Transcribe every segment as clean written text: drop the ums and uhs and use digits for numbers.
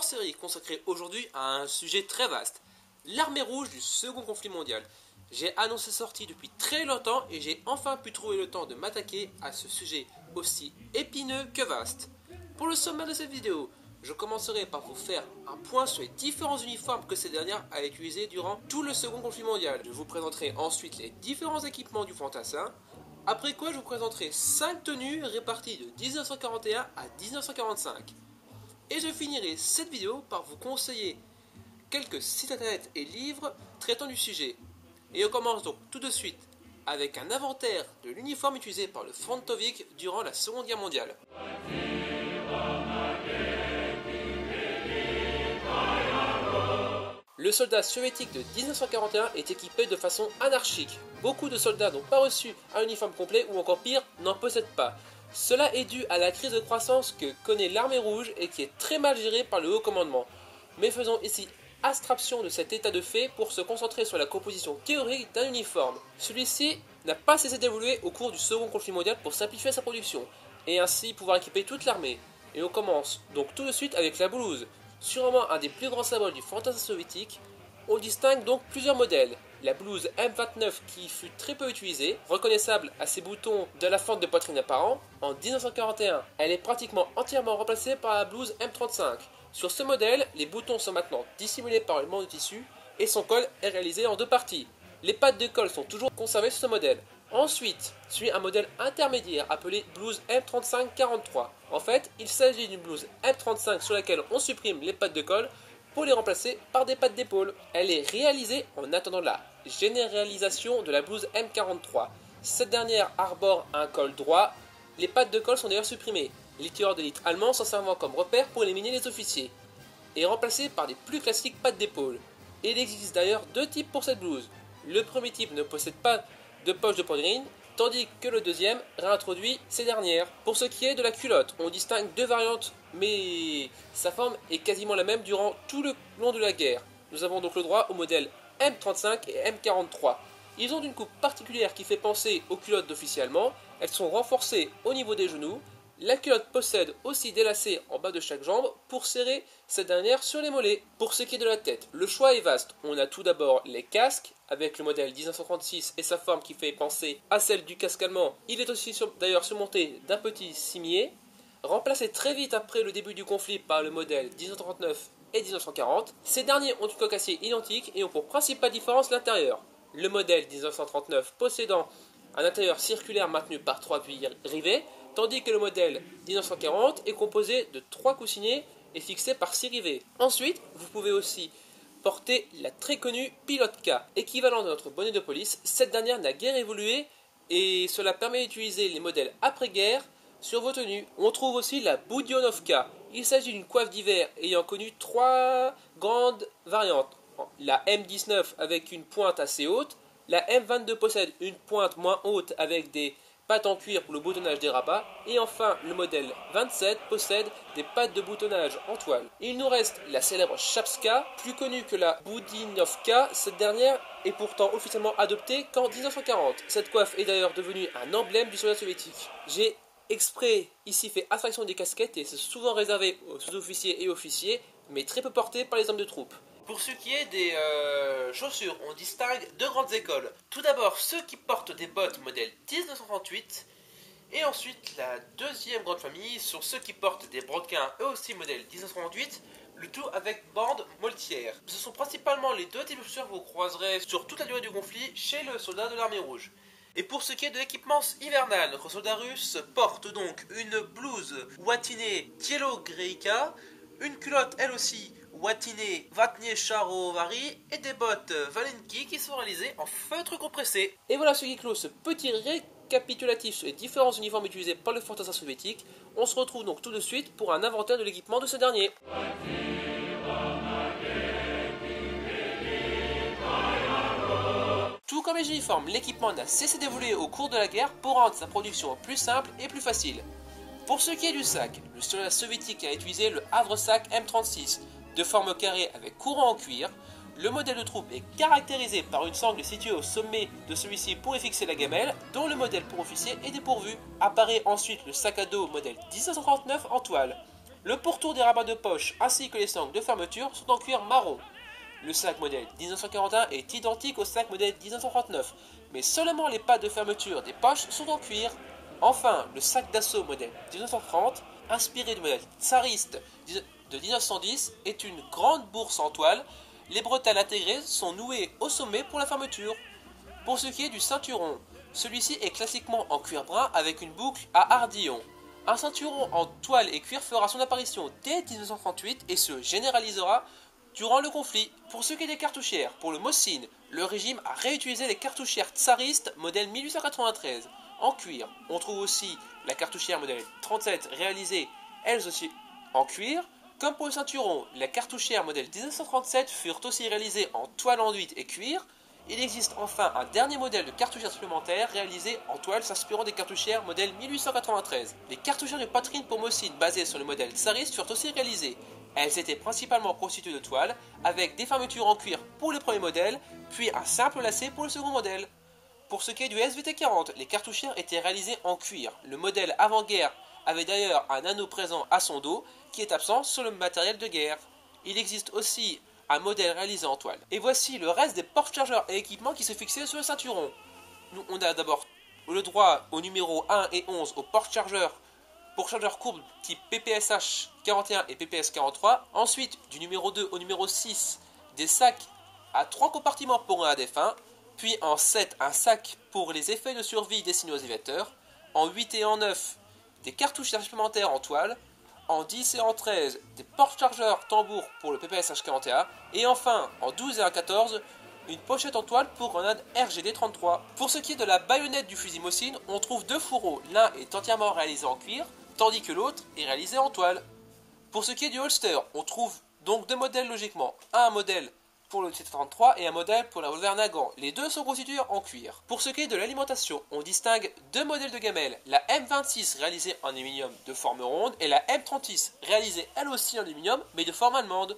hors-série consacré aujourd'hui à un sujet très vaste, l'armée rouge du second conflit mondial. J'ai annoncé sortie depuis très longtemps et j'ai enfin pu trouver le temps de m'attaquer à ce sujet aussi épineux que vaste. Pour le sommaire de cette vidéo, je commencerai par vous faire un point sur les différents uniformes que cette dernière a utilisés durant tout le second conflit mondial. Je vous présenterai ensuite les différents équipements du fantassin, après quoi je vous présenterai 5 tenues réparties de 1941 à 1945. Et je finirai cette vidéo par vous conseiller quelques sites internet et livres traitant du sujet. Et on commence donc tout de suite avec un inventaire de l'uniforme utilisé par le Frontovik durant la Seconde Guerre mondiale. Le soldat soviétique de 1941 est équipé de façon anarchique. Beaucoup de soldats n'ont pas reçu un uniforme complet ou encore pire, n'en possèdent pas. Cela est dû à la crise de croissance que connaît l'armée rouge et qui est très mal gérée par le haut commandement. Mais faisons ici abstraction de cet état de fait pour se concentrer sur la composition théorique d'un uniforme. Celui-ci n'a pas cessé d'évoluer au cours du second conflit mondial pour simplifier sa production et ainsi pouvoir équiper toute l'armée. Et on commence donc tout de suite avec la blouse. Sûrement un des plus grands symboles du fantasme soviétique, on distingue donc plusieurs modèles. La blouse M29 qui fut très peu utilisée, reconnaissable à ses boutons de la fente de poitrine apparent, en 1941, elle est pratiquement entièrement remplacée par la blouse M35. Sur ce modèle, les boutons sont maintenant dissimulés par le manche de tissu et son col est réalisé en deux parties. Les pattes de col sont toujours conservées sur ce modèle. Ensuite, suit un modèle intermédiaire appelé blouse M35-43. En fait, il s'agit d'une blouse M35 sur laquelle on supprime les pattes de col pour les remplacer par des pattes d'épaule. Elle est réalisée en attendant la généralisation de la blouse M43. Cette dernière arbore un col droit, les pattes de col sont d'ailleurs supprimées. Les tireurs d'élite allemands s'en servant comme repère pour éliminer les officiers, et remplacée par des plus classiques pattes d'épaule. Il existe d'ailleurs deux types pour cette blouse. Le premier type ne possède pas de poche de poitrine, tandis que le deuxième réintroduit ces dernières. Pour ce qui est de la culotte, on distingue deux variantes, mais sa forme est quasiment la même durant tout le long de la guerre. Nous avons donc le droit au modèle M35 et M43. Ils ont une coupe particulière qui fait penser aux culottes d'officiers allemands. Elles sont renforcées au niveau des genoux. La culotte possède aussi des lacets en bas de chaque jambe pour serrer cette dernière sur les mollets. Pour ce qui est de la tête, le choix est vaste. On a tout d'abord les casques, avec le modèle 1936 et sa forme qui fait penser à celle du casque allemand. Il est aussi d'ailleurs surmonté d'un petit cimier, remplacé très vite après le début du conflit par le modèle 1939 et 1940. Ces derniers ont une coque acier identique et ont pour principale différence l'intérieur. Le modèle 1939 possédant un intérieur circulaire maintenu par 3 cuirs rivets, tandis que le modèle 1940 est composé de 3 coussinets et fixé par 6 rivets. Ensuite, vous pouvez aussi porter la très connue pilotka, équivalent de notre bonnet de police. Cette dernière n'a guère évolué et cela permet d'utiliser les modèles après-guerre sur vos tenues. On trouve aussi la boudionovka. Il s'agit d'une coiffe d'hiver ayant connu 3 grandes variantes. La M19 avec une pointe assez haute, la M22 possède une pointe moins haute avec des pattes en cuir pour le boutonnage des rabats, et enfin le modèle 27 possède des pattes de boutonnage en toile. Il nous reste la célèbre chapska, plus connue que la boudinovka. Cette dernière est pourtant officiellement adoptée qu'en 1940. Cette coiffe est d'ailleurs devenue un emblème du soldat soviétique. J'ai exprès ici fait abstraction des casquettes et c'est souvent réservé aux sous-officiers et officiers, mais très peu porté par les hommes de troupe. Pour ce qui est des chaussures, on distingue deux grandes écoles. Tout d'abord, ceux qui portent des bottes modèle 1938, et ensuite la deuxième grande famille sont ceux qui portent des broquins, eux aussi modèle 1938, le tout avec bande moltière. Ce sont principalement les deux types de chaussures que vous croiserez sur toute la durée du conflit chez le soldat de l'armée rouge. Et pour ce qui est de l'équipement hivernal, notre soldat russe porte donc une blouse Watinée Tielo-Greika, une culotte elle aussi Watinée Vatnie Charovari et des bottes Valenki qui sont réalisées en feutre compressé. Et voilà ce qui clôt ce petit récapitulatif sur les différents uniformes utilisés par le fantassin soviétique. On se retrouve donc tout de suite pour un inventaire de l'équipement de ce dernier. Tout comme les uniformes, l'équipement n'a cessé d'évoluer au cours de la guerre pour rendre sa production plus simple et plus facile. Pour ce qui est du sac, le soldat soviétique a utilisé le havre-sac M36, de forme carrée avec courant en cuir. Le modèle de troupe est caractérisé par une sangle située au sommet de celui-ci pour y fixer la gamelle, dont le modèle pour officier est dépourvu. Apparaît ensuite le sac à dos modèle 1939 en toile. Le pourtour des rabats de poche ainsi que les sangles de fermeture sont en cuir marron. Le sac modèle 1941 est identique au sac modèle 1939, mais seulement les pattes de fermeture des poches sont en cuir. Enfin, le sac d'assaut modèle 1930, inspiré du modèle tsariste de 1910, est une grande bourse en toile. Les bretelles intégrées sont nouées au sommet pour la fermeture. Pour ce qui est du ceinturon, celui-ci est classiquement en cuir brun avec une boucle à ardillon. Un ceinturon en toile et cuir fera son apparition dès 1938 et se généralisera durant le conflit. Pour ce qui est des cartouchières, pour le Mosin, le régime a réutilisé les cartouchières tsaristes modèle 1893 en cuir. On trouve aussi la cartouchière modèle 37 réalisée, elles aussi en cuir. Comme pour le ceinturon, les cartouchières modèle 1937 furent aussi réalisées en toile enduite et cuir. Il existe enfin un dernier modèle de cartouchière supplémentaire réalisé en toile s'inspirant des cartouchières modèle 1893. Les cartouchières de poitrine pour Mosin basées sur le modèle tsariste furent aussi réalisées. Elles étaient principalement constituées de toile, avec des fermetures en cuir pour les premiers modèles, puis un simple lacet pour le second modèle. Pour ce qui est du SVT-40, les cartouchières étaient réalisées en cuir. Le modèle avant-guerre avait d'ailleurs un anneau présent à son dos, qui est absent sur le matériel de guerre. Il existe aussi un modèle réalisé en toile. Et voici le reste des porte-chargeurs et équipements qui se fixaient sur le ceinturon. On a d'abord le droit au numéro 1 et 11 au porte-chargeur pour chargeur courbe type PPSH 41 et PPS 43. Ensuite, du numéro 2 au numéro 6, des sacs à 3 compartiments pour un à des fins. Puis en 7, un sac pour les effets de survie destinés aux évetteurs. En 8 et en 9, des cartouches supplémentaires en toile. En 10 et en 13, des porte-chargeurs tambours pour le PPSH 41. Et enfin, en 12 et en 14, une pochette en toile pour un RGD 33. Pour ce qui est de la baïonnette du fusil Mosin, on trouve deux fourreaux. L'un est entièrement réalisé en cuir, tandis que l'autre est réalisé en toile. Pour ce qui est du holster, on trouve donc deux modèles logiquement. Un modèle pour le T33 et un modèle pour la revolver Nagant. Les deux sont constitués en cuir. Pour ce qui est de l'alimentation, on distingue deux modèles de gamelles. La M26 réalisée en aluminium de forme ronde et la M36 réalisée elle aussi en aluminium mais de forme allemande.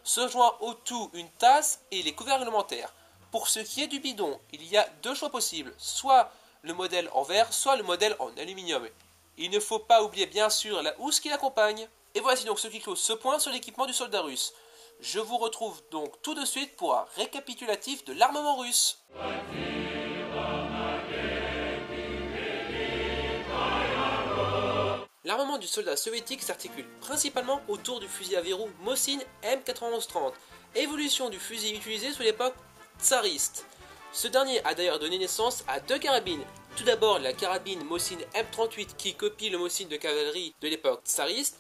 Se joint au tout une tasse et les couverts réglementaires. Pour ce qui est du bidon, il y a deux choix possibles, soit le modèle en verre, soit le modèle en aluminium. Il ne faut pas oublier bien sûr la housse qui l'accompagne. Et voici donc ce qui clôt ce point sur l'équipement du soldat russe. Je vous retrouve donc tout de suite pour un récapitulatif de l'armement russe. L'armement du soldat soviétique s'articule principalement autour du fusil à verrou Mosin M9130, évolution du fusil utilisé sous l'époque tsariste. Ce dernier a d'ailleurs donné naissance à deux carabines. Tout d'abord la carabine Mosin M38 qui copie le Mosin de cavalerie de l'époque tsariste,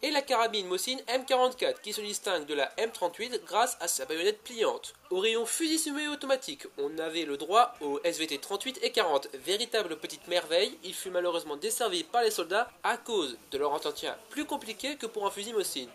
et la carabine Mosin M44 qui se distingue de la M38 grâce à sa baïonnette pliante. Au rayon fusil semi-automatique, on avait le droit au SVT 38 et 40, véritable petite merveille. Il fut malheureusement desservi par les soldats à cause de leur entretien plus compliqué que pour un fusil Mosin.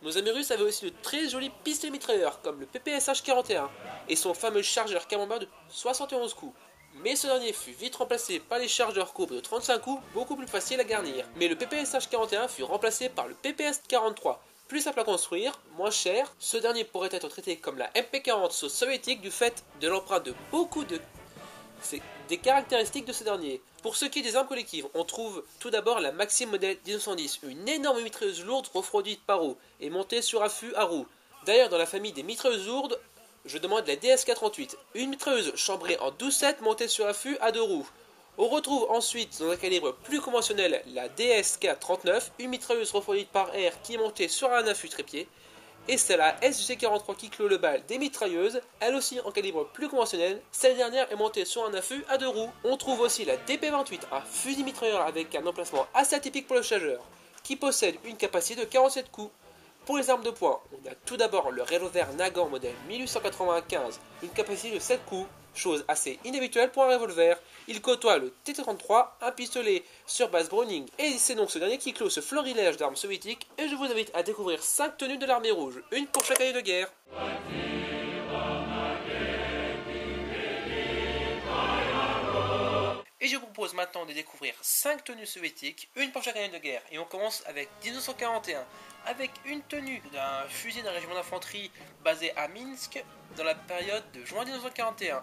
Nos amis russes avaient aussi de très jolis pistolets mitrailleurs comme le PPSH 41 et son fameux chargeur camembert de 71 coups. Mais ce dernier fut vite remplacé par les chargeurs courbes de 35 coups, beaucoup plus faciles à garnir. Mais le PPSH 41 fut remplacé par le PPS 43, plus simple à construire, moins cher. Ce dernier pourrait être traité comme la MP40 sauce soviétique du fait de l'empreinte de beaucoup des caractéristiques de ce dernier. Pour ce qui est des armes collectives, on trouve tout d'abord la Maxim modèle 1910, une énorme mitrailleuse lourde refroidie par roue et montée sur affût à roue. D'ailleurs, dans la famille des mitrailleuses lourdes, je demande la DSK-38, une mitrailleuse chambrée en 12-7 montée sur affût à deux roues. On retrouve ensuite dans un calibre plus conventionnel la DSK-39, une mitrailleuse refroidie par air qui est montée sur un affût trépied. Et c'est la SG-43 qui clôt le bal des mitrailleuses, elle aussi en calibre plus conventionnel. Cette dernière est montée sur un affût à deux roues. On trouve aussi la DP-28, un fusil mitrailleur avec un emplacement assez atypique pour le chargeur, qui possède une capacité de 47 coups. Pour les armes de poing, on a tout d'abord le revolver Nagant modèle 1895, une capacité de 7 coups, chose assez inhabituelle pour un revolver. Il côtoie le TT-33, un pistolet sur base Browning, et c'est donc ce dernier qui clôt ce florilège d'armes soviétiques, et je vous invite à découvrir 5 tenues de l'armée rouge, une pour chaque année de guerre. Et je vous propose maintenant de découvrir 5 tenues soviétiques, une pour chaque année de guerre. Et on commence avec 1941, avec une tenue d'un fusil d'un régiment d'infanterie basé à Minsk dans la période de juin 1941.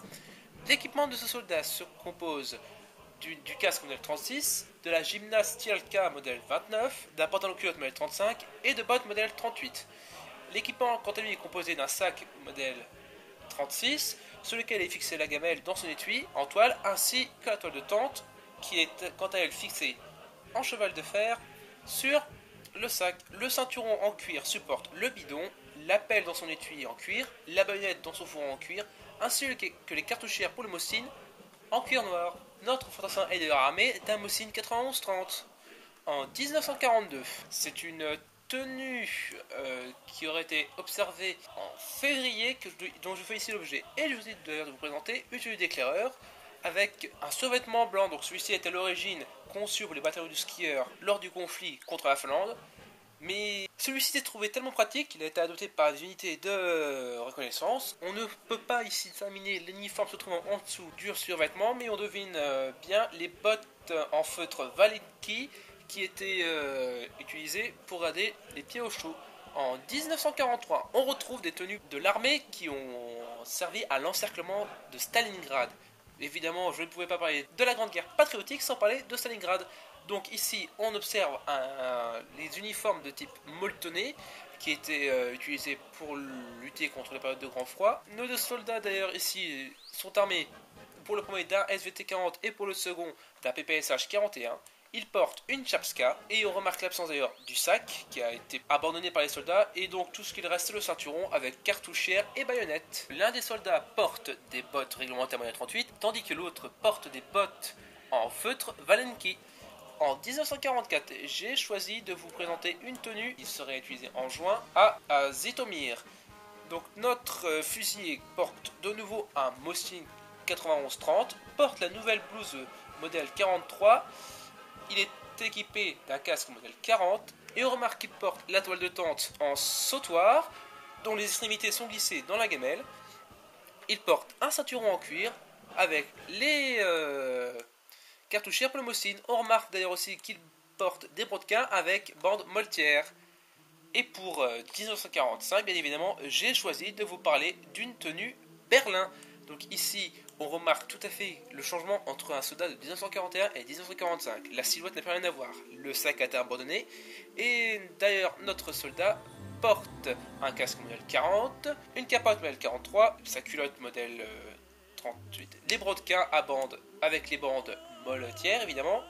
L'équipement de ce soldat se compose du casque modèle 36, de la gymnaste Tialka modèle 29, d'un pantalon culotte modèle 35 et de bottes modèle 38. L'équipement, quant à lui, est composé d'un sac modèle 36, sur lequel est fixée la gamelle dans son étui en toile, ainsi que la toile de tente, qui est quant à elle fixée en cheval de fer sur le sac. Le ceinturon en cuir supporte le bidon, la pelle dans son étui en cuir, la baïonnette dans son fourreau en cuir, ainsi que les cartouchières pour le Mosin en cuir noir. Notre fantassin est d'ailleurs armé d'un Mosin 91-30 en 1942. C'est une tenue qui aurait été observée en février dont je fais ici l'objet. Et je vous ai d'ailleurs de vous présenter une tenue d'éclaireur avec un survêtement blanc. Donc celui-ci est à l'origine conçu pour les bataillons du skieur lors du conflit contre la Finlande. Mais celui-ci s'est trouvé tellement pratique qu'il a été adopté par des unités de reconnaissance. On ne peut pas ici examiner l'uniforme se trouvant en dessous du survêtement, mais on devine bien les bottes en feutre Valenki qui étaient utilisées pour garder les pieds au chaud. En 1943, on retrouve des tenues de l'armée qui ont servi à l'encerclement de Stalingrad. Évidemment, je ne pouvais pas parler de la Grande Guerre patriotique sans parler de Stalingrad. Donc ici, on observe les uniformes de type molletonné qui étaient utilisés pour lutter contre les périodes de grand froid. Nos deux soldats d'ailleurs ici sont armés pour le premier d'un SVT-40 et pour le second d'un PPSH-41. Ils portent une chapska et on remarque l'absence d'ailleurs du sac qui a été abandonné par les soldats et donc tout ce qu'il reste c'est le ceinturon avec cartouchière et baïonnette. L'un des soldats porte des bottes réglementaires modèle 38 tandis que l'autre porte des bottes en feutre Valenki. En 1944, j'ai choisi de vous présenter une tenue qui serait utilisée en juin à Zitomir. Donc notre fusilier porte de nouveau un Mosin 91-30, porte la nouvelle blouse modèle 43. Il est équipé d'un casque modèle 40 et on remarque qu'il porte la toile de tente en sautoir dont les extrémités sont glissées dans la gamelle. Il porte un ceinturon en cuir avec les cartouchières pour le Mosin. On remarque d'ailleurs aussi qu'il porte des brodequins avec bande moltière. Et pour 1945, bien évidemment, j'ai choisi de vous parler d'une tenue Berlin. Donc ici, on remarque tout à fait le changement entre un soldat de 1941 et 1945. La silhouette n'a plus rien à voir. Le sac a été abandonné. Et d'ailleurs, notre soldat porte un casque modèle 40, une capote modèle 43, sa culotte modèle 38, les brodequins à bandes avec les bandes moletières évidemment.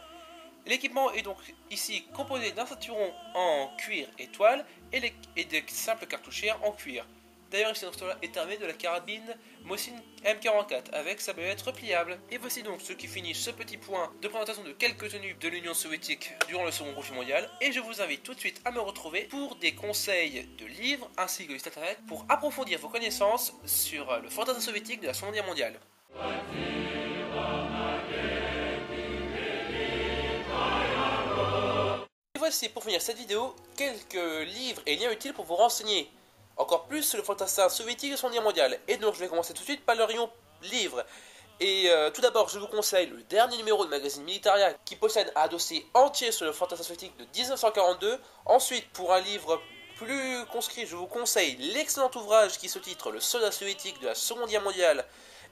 L'équipement est donc ici composé d'un ceinturon en cuir et toile et de simples cartouchières en cuir. D'ailleurs, ici, notre soldat est armé de la carabine Mosin M44 avec sa baïonnette repliable. Et voici donc ce qui finit ce petit point de présentation de quelques tenues de l'Union soviétique durant le second conflit mondial. Et je vous invite tout de suite à me retrouver pour des conseils de livres ainsi que de sites internet pour approfondir vos connaissances sur le fantasme soviétique de la Seconde Guerre mondiale. Et voici pour finir cette vidéo quelques livres et liens utiles pour vous renseigner encore plus sur le fantassin soviétique de la Seconde Guerre mondiale. Et donc je vais commencer tout de suite par le rayon livres. Et tout d'abord je vous conseille le dernier numéro de magazine Militaria qui possède un dossier entier sur le fantassin soviétique de 1942. Ensuite pour un livre plus conscrit je vous conseille l'excellent ouvrage qui se titre Le soldat soviétique de la Seconde Guerre mondiale,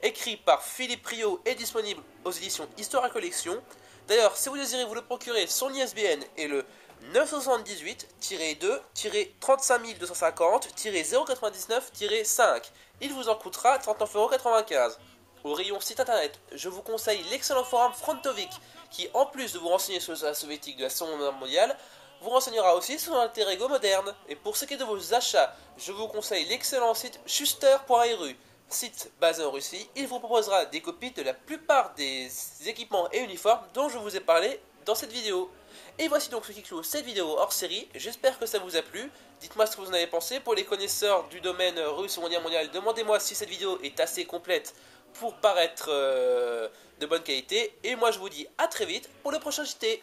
écrit par Philippe Riot et disponible aux éditions Histoire et Collection. D'ailleurs si vous désirez vous le procurer, son ISBN est le 978-2-35250-099-5. Il vous en coûtera 39,95 €. Au rayon site internet, je vous conseille l'excellent forum Frontovic qui, en plus de vous renseigner sur la soviétique de la Seconde Guerre mondiale, vous renseignera aussi sur l'alter ego moderne. Et pour ce qui est de vos achats, je vous conseille l'excellent site Schuster.ru, site basé en Russie. Il vous proposera des copies de la plupart des équipements et uniformes dont je vous ai parlé dans cette vidéo. Et voici donc ce qui clôt cette vidéo hors série, j'espère que ça vous a plu. Dites-moi ce que vous en avez pensé. Pour les connaisseurs du domaine russe Seconde Guerre mondiale, demandez-moi si cette vidéo est assez complète pour paraître de bonne qualité. Et moi je vous dis à très vite pour le prochain JT.